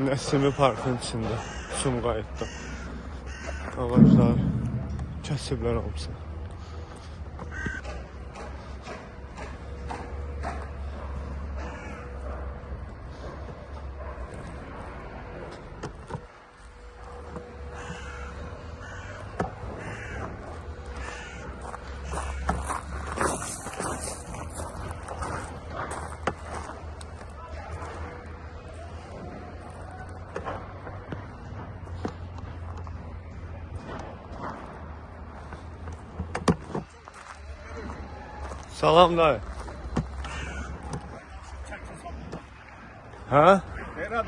Nəsimi parkın içində, Sumqayıtda. Ağaclar kəsiblər hamısı. Salam dayı. Hə?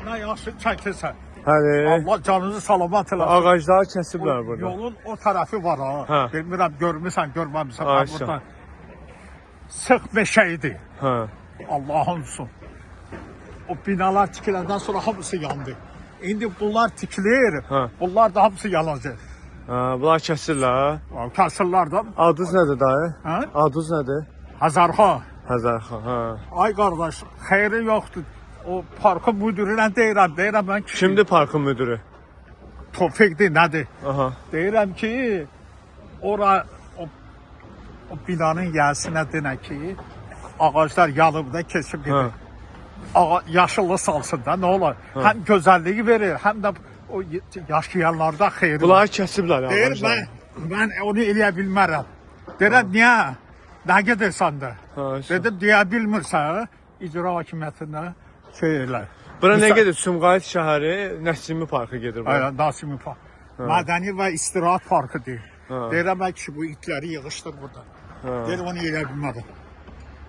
Nə yaxşı çəkirsən. Həli. Allah canınızı salamat eləsin. Ağacları kəsiblər burada. Yolun o tərəfi var ha. Hə. Bilmirəm görmüsən, görməmisən. Aşağı. Buradan sıx meşə idi. Hə. Allah'ın olsun. O binalar tikiləndən sonra hamısı yandı. İndi bunlar tikilir. Hə. Bunlar da hamısı yanacaq. Hə, bunlar kəsirlər. Kəsirlər də. Adınız nədir dayı? Hə? Adınız nədir? Hazarxa. Həzərxan, hə. Ay qardaş, xeyri yoxdur. O parkın müdürünə deyirəm mən ki. Kimdir parkın müdürü? Tofiqdir, nədir? Aha. Deyirəm ki, ora o binanın yəsinə denə ki, ağaclar yanıb da keçib gedir. Yaşıllı salsın da, nə olar? Həm gözəlliyi verir, həm də o yaşayanlarda xeyri. Bunları kəsiblər Deyir, ağaclar. mən onu eləyə bilmərəm. Deyirəm, niyə? Nə gedirsən də? Dedim, deyə bilmirsən, icra hakimiyyətində şey elə. Bura nə gedir? Sumqayıt şəhəri Nəsimi parkı gedir bura. Nasimi Park. Mədəni və İstirahat Parkıdır. Deyirəm, ki, bu itləri yığışdır burada. Deyirəm, onu eləyə bilmərəm.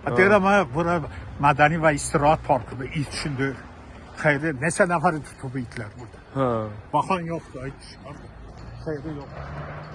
Deyirəm, bura Mədəni və İstirahat Parkıdır, it üçündür. Xeyri, neçə nəfəri tutub itlər burada. Baxan yoxdur, xeyri yoxdur.